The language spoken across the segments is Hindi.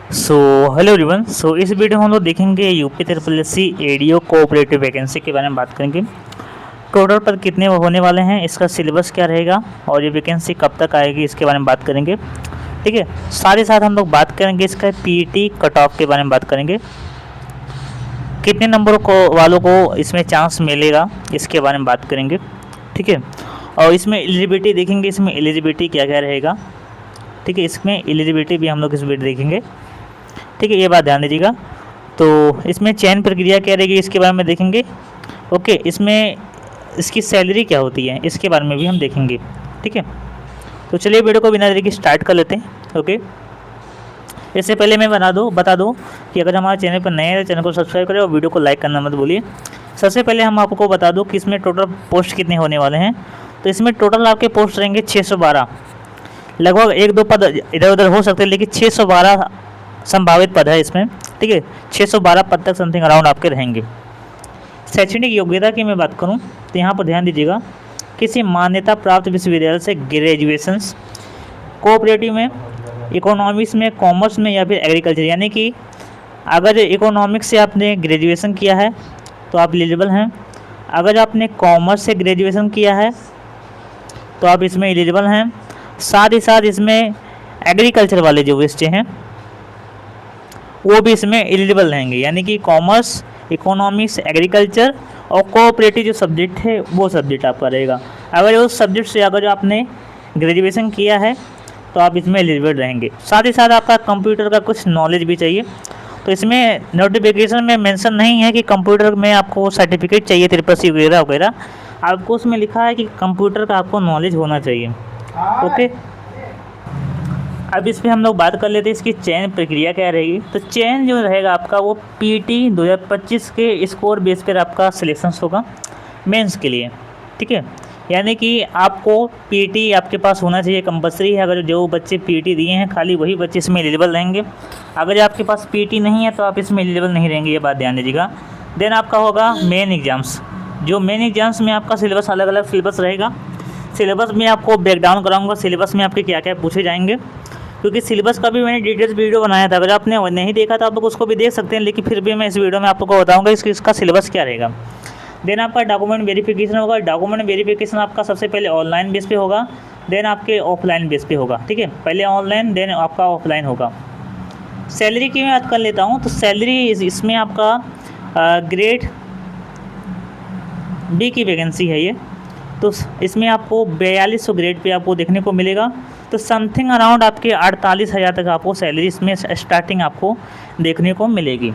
सो हेलो एवरीवन। इस वीडियो में हम लोग देखेंगे UP triple S C ADO cooperative vacancy के बारे में बात करेंगे। टोटल पर कितने होने वाले हैं, इसका सिलेबस क्या रहेगा और ये वैकेंसी कब तक आएगी इसके बारे में बात करेंगे। ठीक है, साथ ही साथ हम लोग बात करेंगे इसका पीटी कट ऑफ के बारे में बात करेंगे, कितने नंबरों को वालों को इसमें चांस मिलेगा इसके बारे में बात करेंगे। ठीक है, और इसमें एलिजिबिलिटी देखेंगे, इसमें एलिजिबिलिटी क्या क्या रहेगा। ठीक है, इसमें एलिजिबिलिटी भी हम लोग इस वीडियो देखेंगे। ठीक है, ये बात ध्यान दीजिएगा। तो इसमें चयन प्रक्रिया क्या रहेगी इसके बारे में देखेंगे। ओके, इसमें इसकी सैलरी क्या होती है इसके बारे में भी हम देखेंगे। ठीक है, तो चलिए वीडियो को बिना देरी के स्टार्ट कर लेते हैं। ओके, इससे पहले मैं बता दूँ कि अगर हमारे चैनल पर नए हैं तो चैनल को सब्सक्राइब करें और वीडियो को लाइक करना मत भूलिए। सबसे पहले हम आपको बता दूँ कि इसमें टोटल पोस्ट कितने होने वाले हैं। तो इसमें टोटल आपके पोस्ट रहेंगे 612। लगभग एक दो पद इधर उधर हो सकते हैं, लेकिन 612 संभावित पद है इसमें। ठीक है, 612 पद तक समथिंग अराउंड आपके रहेंगे। शैक्षणिक योग्यता की मैं बात करूं तो यहाँ पर ध्यान दीजिएगा, किसी मान्यता प्राप्त विश्वविद्यालय से ग्रेजुएशंस कोऑपरेटिव में, इकोनॉमिक्स में, कॉमर्स में या फिर एग्रीकल्चर, यानी कि अगर इकोनॉमिक्स से आपने ग्रेजुएशन किया है तो आप एलिजिबल हैं। अगर आपने कॉमर्स से ग्रेजुएशन किया है तो आप इसमें एलिजिबल हैं। साथ ही साथ इसमें एग्रीकल्चर वाले जो बच्चे हैं वो भी इसमें एलिजिबल रहेंगे, यानी कि कॉमर्स, इकोनॉमिक्स, एग्रीकल्चर और कोऑपरेटिव जो सब्जेक्ट है वो सब्जेक्ट आपका रहेगा। अगर उस सब्जेक्ट से अगर आपने ग्रेजुएशन किया है तो आप इसमें एलिजिबल रहेंगे। साथ ही साथ आपका कंप्यूटर का कुछ नॉलेज भी चाहिए। तो इसमें नोटिफिकेशन में मेंशन नहीं है कि कंप्यूटर में आपको सर्टिफिकेट चाहिए त्रिपसी वगैरह वगैरह, आपको उसमें लिखा है कि कंप्यूटर का आपको नॉलेज होना चाहिए। ओके, अब इस पर हम लोग बात कर लेते हैं इसकी चयन प्रक्रिया क्या रहेगी। तो चयन जो रहेगा आपका वो पीटी 2025 के स्कोर बेस पर आपका सिलेक्शन होगा मेंस के लिए। ठीक है, यानी कि आपको पीटी आपके पास होना चाहिए, कंपलसरी है। अगर जो बच्चे पीटी दिए हैं खाली वही बच्चे इसमें एलिजिबल रहेंगे। अगर आपके पास पीटी नहीं है तो आप इसमें एलिजिबल नहीं रहेंगे, ये बात ध्यान दीजिएगा। देन आपका होगा मेन एग्ज़ाम्स। जो मेन एग्ज़ाम्स में आपका सिलेबस अलग अलग सिलेबस रहेगा। सिलेबस में आपको ब्रेकडाउन कराऊंगा, सिलेबस में आपके क्या क्या पूछे जाएंगे, क्योंकि सिलेबस का भी मैंने डिटेल्स वीडियो बनाया था। अगर आपने नहीं देखा तो आप लोग उसको भी देख सकते हैं, लेकिन फिर भी मैं इस वीडियो में आप लोग को बताऊंगा इसका सिलेबस क्या रहेगा। देन आपका डॉक्यूमेंट वेरिफिकेशन होगा। डॉक्यूमेंट वेरिफिकेशन आपका सबसे पहले ऑनलाइन बेस पे होगा, देन आपके ऑफलाइन बेस पे होगा। ठीक है, पहले ऑनलाइन देन आपका ऑफलाइन होगा। सैलरी की मैं बात कर लेता हूँ। तो सैलरी इसमें आपका ग्रेड बी की वैकेंसी है ये, तो इसमें आपको 4200 ग्रेड पे आपको देखने को मिलेगा। तो समथिंग अराउंड आपके 48,000 तक आपको सैलरी इसमें स्टार्टिंग आपको देखने को मिलेगी।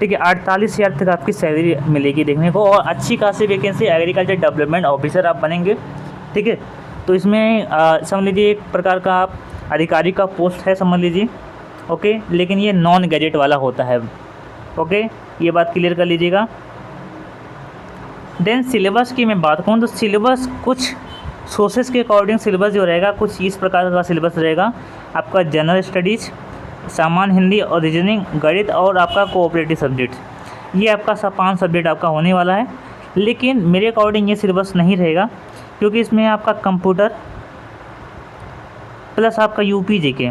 ठीक है, 48,000 तक आपकी सैलरी मिलेगी देखने को, और अच्छी खासी वैकेंसी एग्रीकल्चर डेवलपमेंट ऑफिसर आप बनेंगे। ठीक है, तो इसमें समझ लीजिए एक प्रकार का आप अधिकारी का पोस्ट है समझ लीजिए। ओके, लेकिन ये नॉन गैजेट वाला होता है। ओके, ये बात क्लियर कर लीजिएगा। देन सिलेबस की मैं बात करूँ तो सिलेबस कुछ सोर्सेज के अकॉर्डिंग सिलेबस जो रहेगा कुछ इस प्रकार का सिलेबस रहेगा। आपका जनरल स्टडीज़, सामान्य हिंदी और रीजनिंग, गणित और आपका कोऑपरेटिव सब्जेक्ट, ये आपका 5 सब्जेक्ट आपका होने वाला है। लेकिन मेरे अकॉर्डिंग ये सिलेबस नहीं रहेगा, क्योंकि इसमें आपका कंप्यूटर प्लस आपका यूपी जीके,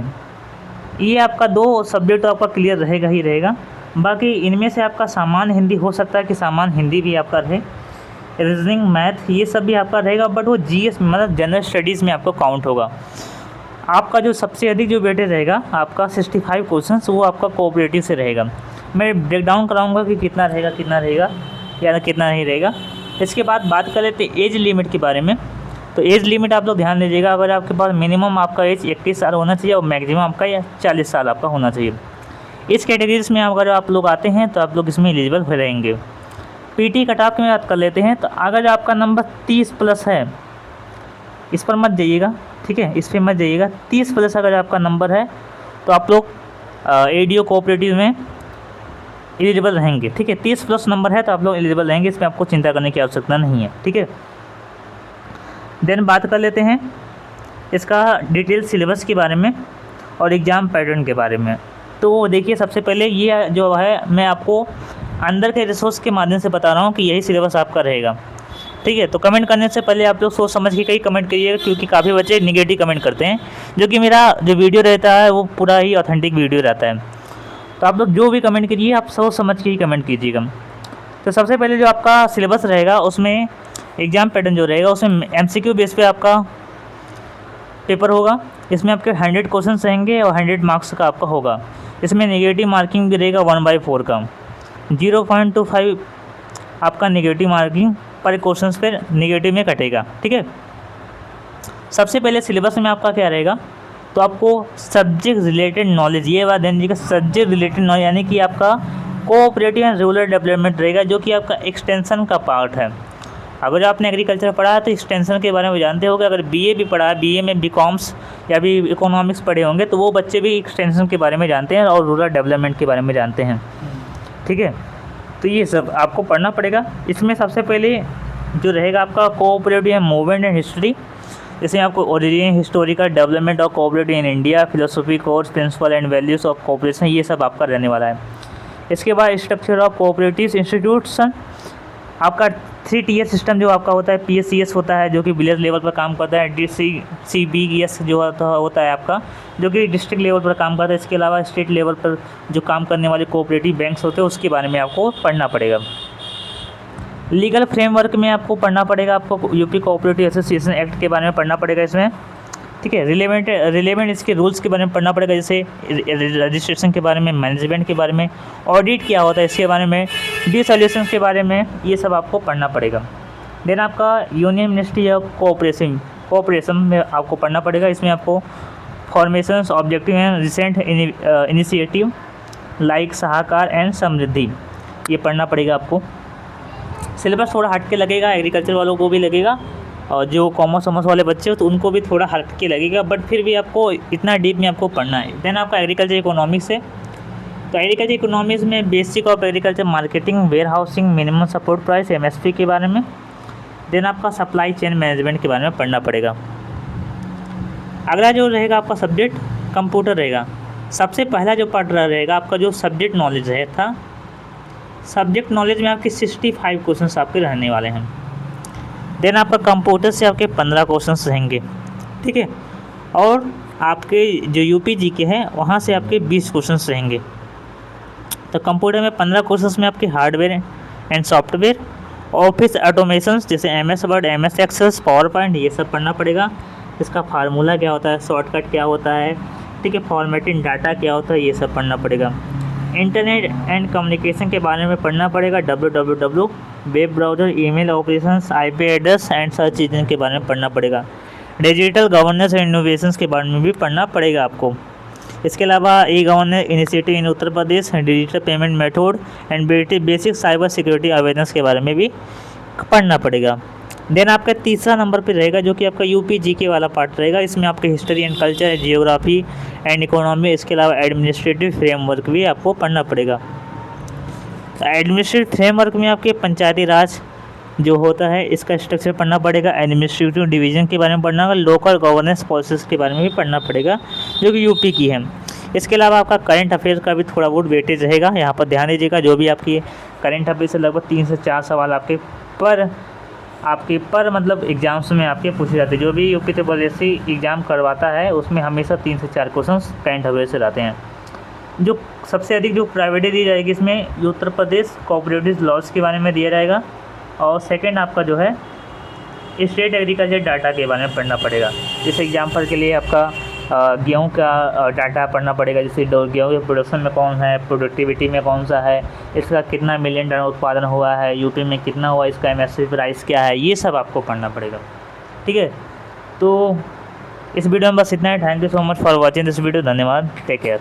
ये आपका 2 सब्जेक्ट तो आपका क्लियर रहेगा ही रहेगा। बाकी इनमें से आपका सामान्य हिंदी हो सकता है कि सामान्य हिंदी भी आपका रहे, रीजनिंग, मैथ, ये सब भी आपका रहेगा, बट वो जीएस मतलब जनरल स्टडीज़ में आपको काउंट होगा। आपका जो सबसे अधिक जो वेटेज रहेगा आपका 65 क्वेश्चंस वो आपका कोऑपरेटिव से रहेगा। मैं ब्रेकडाउन कराऊंगा कि कितना रहेगा या कितना नहीं रहेगा। इसके बाद बात कर लेते एज लिमिट के बारे में। तो एज लिमिट आप लोग ध्यान दीजिएगा, अगर आपके पास मिनिमम आपका एज 21 साल होना चाहिए और मैक्सिमम आपका 40 साल आपका होना चाहिए। इस कैटेगरीज में अगर आप लोग आते हैं तो आप लोग इसमें एलिजिबल हो रहेंगे। पीटी कट ऑफ की बात कर लेते हैं। तो अगर आपका नंबर 30 प्लस है, इस पर मत जाइएगा। ठीक है, इस पर मत जाइएगा। 30 प्लस अगर आपका नंबर है तो आप लोग एडीओ कोऑपरेटिव में एलिजिबल रहेंगे। ठीक है, 30 प्लस नंबर है तो आप लोग एलिजिबल रहेंगे, इसमें आपको चिंता करने की आवश्यकता नहीं है। ठीक है, देन बात कर लेते हैं इसका डिटेल सिलेबस के बारे में और एग्ज़ाम पैटर्न के बारे में। तो देखिए, सबसे पहले ये जो है मैं आपको अंदर के रिसोर्स के माध्यम से बता रहा हूँ कि यही सिलेबस आपका रहेगा। ठीक है, तो कमेंट करने से पहले आप लोग सोच समझ के कहीं कमेंट करिएगा, क्योंकि काफ़ी बच्चे निगेटिव कमेंट करते हैं, जो कि मेरा जो वीडियो रहता है वो पूरा ही ऑथेंटिक वीडियो रहता है। तो आप लोग जो भी कमेंट कीजिए आप सोच समझ के ही कमेंट कीजिएगा। तो सबसे पहले जो आपका सिलेबस रहेगा उसमें एग्ज़ाम पैटर्न जो रहेगा उसमें MCQ बेस पे आपका पेपर होगा। इसमें आपके 100 क्वेश्चन रहेंगे और 100 मार्क्स का आपका होगा। इसमें नेगेटिव मार्किंग भी रहेगा 1/4 का, 0.25 आपका नेगेटिव मार्किंग पर क्वेश्चन पर नेगेटिव में कटेगा। ठीक है, सबसे पहले सिलेबस में आपका क्या रहेगा, तो आपको सब्जेक्ट रिलेटेड नॉलेज, ये बात ध्यान दीजिएगा, सब्जेक्ट रिलेटेड नॉलेज यानी कि आपका कोऑपरेटिव एंड रूरल डेवलपमेंट रहेगा, जो कि आपका एक्सटेंशन का पार्ट है। अगर आपने एग्रीकल्चर पढ़ा है तो एक्सटेंशन के बारे में जानते होंगे। अगर बीए भी पढ़ा है, बीए में बीकॉम्स या भी इकोनॉमिक्स पढ़े होंगे तो वो बच्चे भी एक्सटेंशन के बारे में जानते हैं और रूरल डेवलपमेंट के बारे में जानते हैं। ठीक है, तो ये सब आपको पढ़ना पड़ेगा। इसमें सबसे पहले जो रहेगा आपका कोऑपरेटिव मूवमेंट एंड हिस्ट्री, इसमें आपको origin, historical development of cooperative in India, philosophy, course, principle and values of cooperation, ये सब आपका रहने वाला है। इसके बाद स्ट्रक्चर ऑफ कोऑपरेटिव इंस्टीट्यूशन, आपका 3 tier सिस्टम जो आपका होता है, PSCS होता है जो कि विलेज लेवल पर काम करता है, DCBS जो होता है आपका जो कि डिस्ट्रिक्ट लेवल पर काम करता है। इसके अलावा स्टेट लेवल पर जो काम करने वाले कोऑपरेटिव बैंक्स होते हैं उसके बारे में आपको पढ़ना पड़ेगा। लीगल फ्रेमवर्क में आपको पढ़ना पड़ेगा, आपको यूपी कोऑपरेटिव एसोसिएशन एक्ट के बारे में पढ़ना पड़ेगा इसमें। ठीक है, रिलेवेंट इसके रूल्स के बारे में पढ़ना पड़ेगा, जैसे रजिस्ट्रेशन के बारे में, मैनेजमेंट के बारे में, ऑडिट क्या होता है इसके बारे में, डिसोल्यूशन के बारे में, ये सब आपको पढ़ना पड़ेगा। देन आपका यूनियन मिनिस्ट्री ऑफ कोऑपरेशन में आपको पढ़ना पड़ेगा। इसमें आपको formations, objective and recent initiative like Sahakar and Samriddhi, ये पढ़ना पड़ेगा आपको। सिलेबस थोड़ा हट के लगेगा, एग्रीकल्चर वालों को भी लगेगा और जो कॉमर्स वाले बच्चे हो तो उनको भी थोड़ा हट के लगेगा, बट फिर भी आपको इतना डीप में आपको पढ़ना है। देन आपका एग्रीकल्चर इकोनॉमिक्स है, तो एग्रीकल्चर इकोनॉमिक्स में basic of agriculture marketing, warehousing, minimum support price, MSP के बारे में। देन आपका सप्लाई चेन मैनेजमेंट के बारे में पढ़ना पड़ेगा। अगला जो रहेगा आपका सब्जेक्ट कंप्यूटर रहेगा। सबसे पहला जो पार्ट रहेगा आपका जो सब्जेक्ट नॉलेज है था, सब्जेक्ट नॉलेज में आपके 65 क्वेश्चन आपके रहने वाले हैं। देन आपका कंप्यूटर से आपके 15 क्वेश्चन रहेंगे। ठीक है, और आपके जो UP GK है वहाँ से आपके 20 क्वेश्चन रहेंगे। तो कंप्यूटर में 15 क्वेश्चन में आपके hardware and software, office automation जैसे MS word, MS access, PowerPoint, ये सब पढ़ना पड़ेगा। इसका फार्मूला क्या होता है, शॉर्टकट क्या होता है, ठीक है, फॉर्मेटिंग डाटा क्या होता है, ये सब पढ़ना पड़ेगा। इंटरनेट एंड कम्युनिकेशन के बारे में पढ़ना पड़ेगा, www, web browser, email operations, IP address and search engine के बारे में पढ़ना पड़ेगा। डिजिटल गवर्नेंस एंड इनोवेशंस के बारे में भी पढ़ना पड़ेगा आपको। इसके अलावा e-governance initiative in Uttar Pradesh, digital payment method and basic cyber security awareness के बारे में भी पढ़ना पड़ेगा। देन आपका तीसरा नंबर पे रहेगा जो कि आपका UP GK वाला पार्ट रहेगा। इसमें आपके history and culture, geography and economy, इसके अलावा एडमिनिस्ट्रेटिव फ्रेमवर्क भी आपको पढ़ना पड़ेगा। एडमिनिस्ट्रेटिव फ्रेमवर्क में आपके पंचायती राज जो होता है इसका स्ट्रक्चर पढ़ना पड़ेगा, एडमिनिस्ट्रेटिव डिवीज़न के बारे में पढ़ना होगा, लोकल गवर्नेंस पॉलिसीज के बारे में भी पढ़ना पड़ेगा जो कि UP की है। इसके अलावा आपका करंट अफेयर्स का भी थोड़ा बहुत वेटेज रहेगा, यहाँ पर ध्यान दीजिएगा। जो भी आपकी करंट अफेयर्स से लगभग 3 से 4 सवाल आपके पर मतलब एग्जाम्स में आपके पूछे जाते हैं। जो भी UP TSS एग्ज़ाम करवाता है उसमें हमेशा 3 से 4 क्वेश्चन करंट अफेयर्स से रहते हैं। जो सबसे अधिक जो प्रायोरिटी दी जाएगी इसमें उत्तर प्रदेश कोऑपरेटिव लॉज के बारे में दिया जाएगा, और सेकंड आपका जो है स्टेट एग्रीकल्चर डाटा के बारे में पढ़ना पड़ेगा। जैसे एग्जाम्पल के लिए आपका गेहूं का डाटा पढ़ना पड़ेगा, जैसे गेहूं के प्रोडक्शन में कौन है, प्रोडक्टिविटी में कौन सा है, इसका कितना मिलियन टन उत्पादन हुआ है, UP में कितना हुआ, इसका MSP प्राइस क्या है, ये सब आपको पढ़ना पड़ेगा। ठीक है, तो इस वीडियो में बस इतना है। Thank you so much for watching this video. धन्यवाद, टेक केयर।